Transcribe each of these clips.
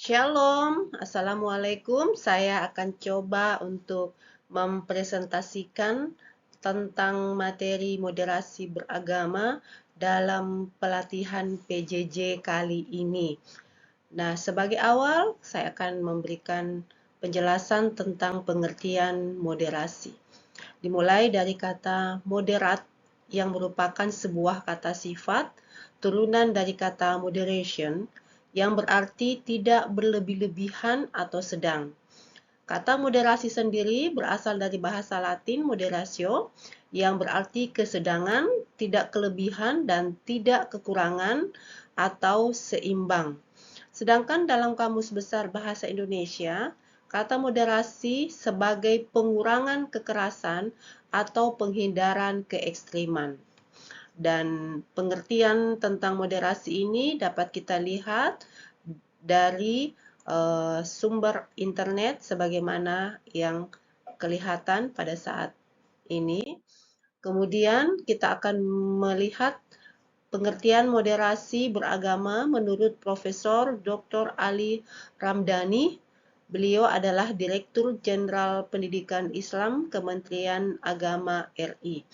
Shalom, Assalamualaikum. Saya akan coba untuk mempresentasikan tentang materi moderasi beragama dalam pelatihan PJJ kali ini. Nah, sebagai awal, saya akan memberikan penjelasan tentang pengertian moderasi. Dimulai dari kata moderat yang merupakan sebuah kata sifat turunan dari kata moderation yang berarti tidak berlebih-lebihan atau sedang. Kata moderasi sendiri berasal dari bahasa Latin moderatio yang berarti kesedangan, tidak kelebihan dan tidak kekurangan atau seimbang. Sedangkan dalam Kamus Besar Bahasa Indonesia, kata moderasi sebagai pengurangan kekerasan atau penghindaran keekstriman. Dan pengertian tentang moderasi ini dapat kita lihat dari sumber internet sebagaimana yang kelihatan pada saat ini. Kemudian kita akan melihat pengertian moderasi beragama menurut Profesor Dr. Ali Ramdhani. Beliau adalah Direktur Jenderal Pendidikan Islam Kementerian Agama RI.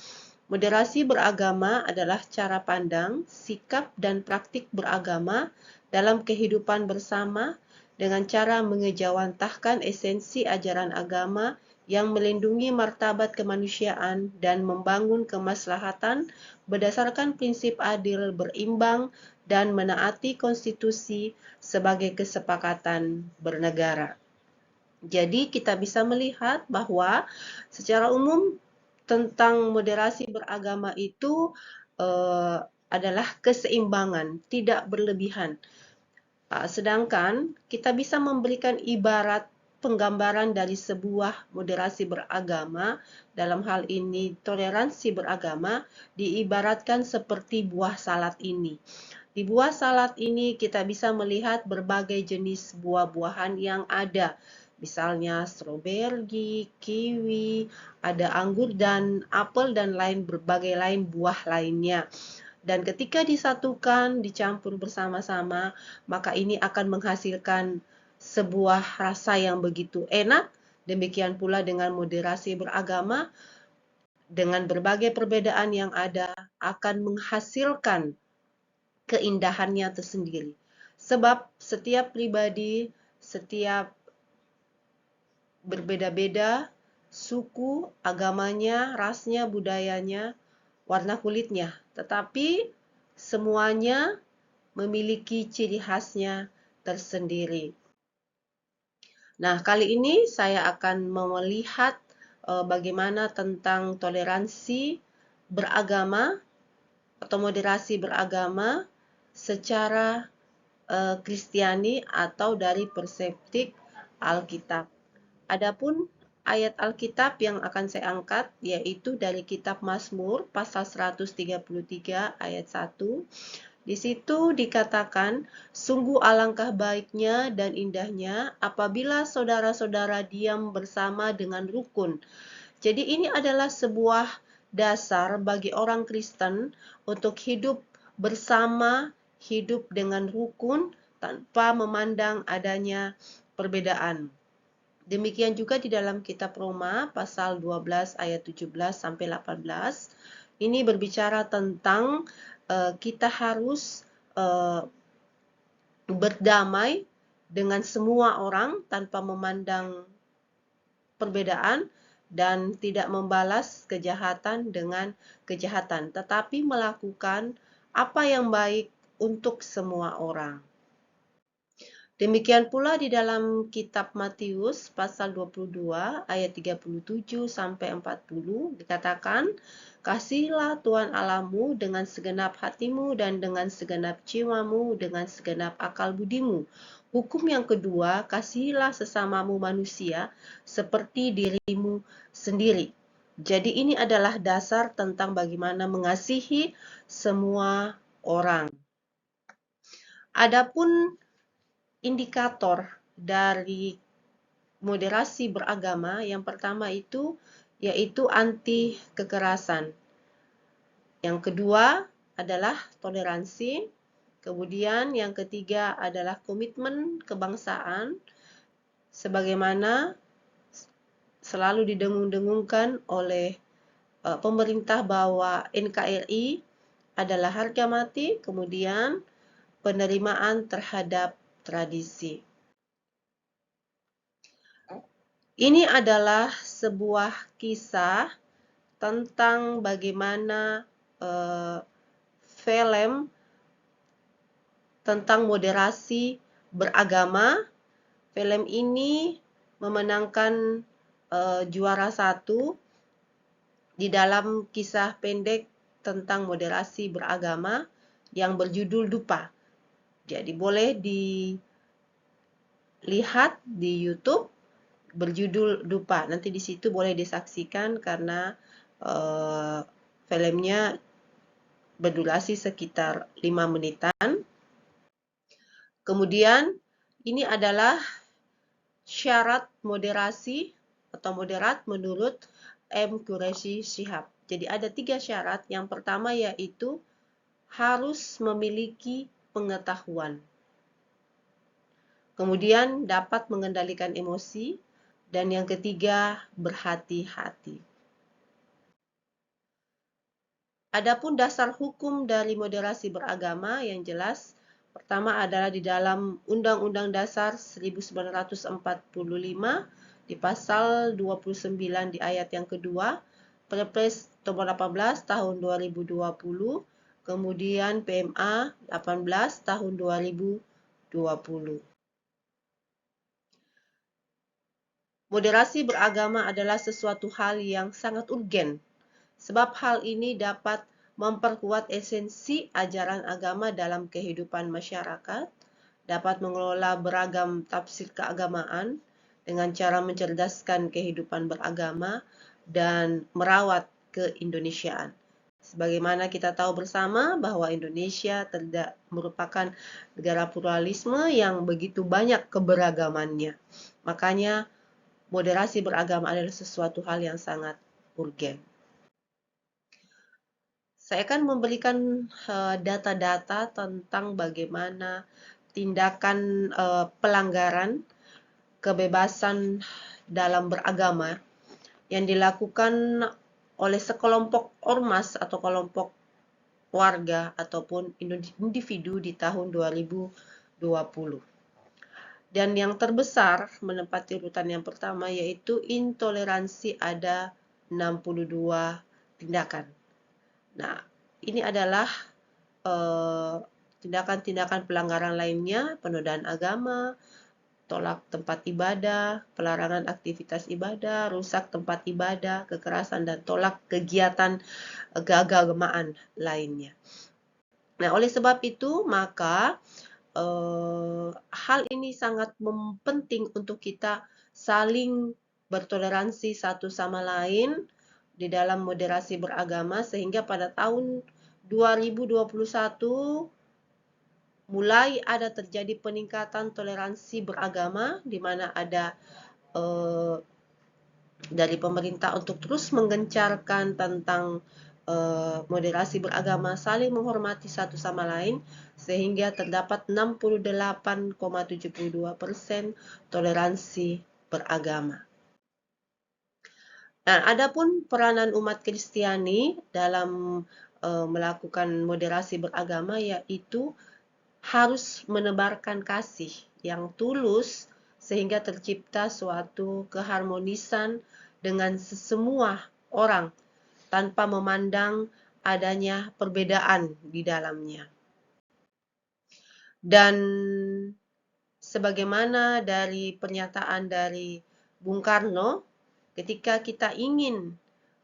Moderasi beragama adalah cara pandang, sikap, dan praktik beragama dalam kehidupan bersama dengan cara mengejawantahkan esensi ajaran agama yang melindungi martabat kemanusiaan dan membangun kemaslahatan berdasarkan prinsip adil, berimbang, dan menaati konstitusi sebagai kesepakatan bernegara. Jadi kita bisa melihat bahwa secara umum tentang moderasi beragama itu adalah keseimbangan, tidak berlebihan. Sedangkan kita bisa memberikan ibarat penggambaran dari sebuah moderasi beragama, dalam hal ini toleransi beragama, diibaratkan seperti buah salad ini. Di buah salad ini kita bisa melihat berbagai jenis buah-buahan yang ada. Misalnya stroberi, kiwi, ada anggur dan apel dan berbagai lain buah lainnya. Dan ketika disatukan, dicampur bersama-sama, maka ini akan menghasilkan sebuah rasa yang begitu enak. Demikian pula dengan moderasi beragama, dengan berbagai perbedaan yang ada, akan menghasilkan keindahannya tersendiri. Sebab setiap pribadi, setiap berbeda-beda, suku, agamanya, rasnya, budayanya, warna kulitnya. Tetapi semuanya memiliki ciri khasnya tersendiri. Nah, kali ini saya akan melihat bagaimana tentang toleransi beragama atau moderasi beragama secara Kristiani atau dari perspektif Alkitab. Adapun ayat Alkitab yang akan saya angkat yaitu dari kitab Mazmur pasal 133 ayat 1. Di situ dikatakan, sungguh alangkah baiknya dan indahnya apabila saudara-saudara diam bersama dengan rukun. Jadi ini adalah sebuah dasar bagi orang Kristen untuk hidup bersama, hidup dengan rukun tanpa memandang adanya perbedaan. Demikian juga di dalam kitab Roma pasal 12 ayat 17 sampai 18. Ini berbicara tentang kita harus berdamai dengan semua orang tanpa memandang perbedaan dan tidak membalas kejahatan dengan kejahatan, tetapi melakukan apa yang baik untuk semua orang. Demikian pula di dalam kitab Matius pasal 22 ayat 37 sampai 40 dikatakan, kasihilah Tuhan Allahmu dengan segenap hatimu dan dengan segenap jiwamu, dengan segenap akal budimu. Hukum yang kedua, kasihilah sesamamu manusia seperti dirimu sendiri. Jadi ini adalah dasar tentang bagaimana mengasihi semua orang. Adapun indikator dari moderasi beragama yang pertama itu yaitu anti kekerasan. Yang kedua adalah toleransi. Kemudian yang ketiga adalah komitmen kebangsaan, sebagaimana selalu didengung-dengungkan oleh pemerintah bahwa NKRI adalah harga mati, kemudian penerimaan terhadap tradisi. Ini adalah sebuah kisah tentang bagaimana film tentang moderasi beragama. Film ini memenangkan juara 1 di dalam kisah pendek tentang moderasi beragama yang berjudul Dupa. Jadi boleh dilihat di YouTube berjudul Dupa. Nanti di situ boleh disaksikan karena filmnya berdurasi sekitar 5 menitan. Kemudian ini adalah syarat moderasi atau moderat menurut M. Qureshi Shihab. Jadi ada 3 syarat. Yang pertama yaitu harus memiliki pengetahuan. Kemudian dapat mengendalikan emosi. Dan yang ketiga, berhati-hati. Adapun dasar hukum dari moderasi beragama yang jelas, pertama adalah di dalam Undang-Undang Dasar 1945 di pasal 29 di ayat yang kedua, Perpres nomor 18 tahun 2020, kemudian PMA 18 tahun 2020. Moderasi beragama adalah sesuatu hal yang sangat urgen, sebab hal ini dapat memperkuat esensi ajaran agama dalam kehidupan masyarakat, dapat mengelola beragam tafsir keagamaan dengan cara mencerdaskan kehidupan beragama, dan merawat keindonesiaan. Sebagaimana kita tahu bersama bahwa Indonesia tidak merupakan negara pluralisme yang begitu banyak keberagamannya. Makanya moderasi beragama adalah sesuatu hal yang sangat urgen. Saya akan memberikan data-data tentang bagaimana tindakan pelanggaran kebebasan dalam beragama yang dilakukan oleh sekelompok ormas atau kelompok warga ataupun individu di tahun 2020. Dan yang terbesar menempati urutan yang pertama yaitu intoleransi, ada 62 tindakan. Nah, ini adalah tindakan-tindakan pelanggaran lainnya, penodaan agama, tolak tempat ibadah, pelarangan aktivitas ibadah, rusak tempat ibadah, kekerasan, dan tolak kegiatan keagamaan lainnya. Nah, oleh sebab itu, maka hal ini sangat penting untuk kita saling bertoleransi satu sama lain di dalam moderasi beragama, sehingga pada tahun 2021 mulai ada terjadi peningkatan toleransi beragama, di mana ada dari pemerintah untuk terus menggencarkan tentang moderasi beragama, saling menghormati satu sama lain, sehingga terdapat 68,72% toleransi beragama. Nah, adapun peranan umat Kristiani dalam melakukan moderasi beragama yaitu harus menebarkan kasih yang tulus sehingga tercipta suatu keharmonisan dengan semua orang tanpa memandang adanya perbedaan di dalamnya. Dan sebagaimana dari pernyataan dari Bung Karno, ketika kita ingin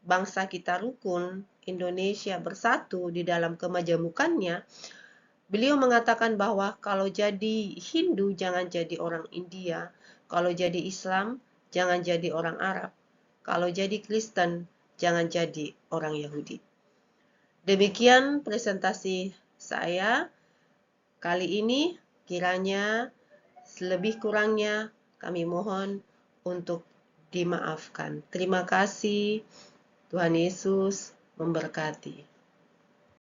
bangsa kita rukun, Indonesia bersatu di dalam kemajemukannya, beliau mengatakan bahwa kalau jadi Hindu jangan jadi orang India, kalau jadi Islam jangan jadi orang Arab, kalau jadi Kristen jangan jadi orang Yahudi. Demikian presentasi saya kali ini. Kiranya selebih kurangnya kami mohon untuk dimaafkan. Terima kasih. Tuhan Yesus memberkati.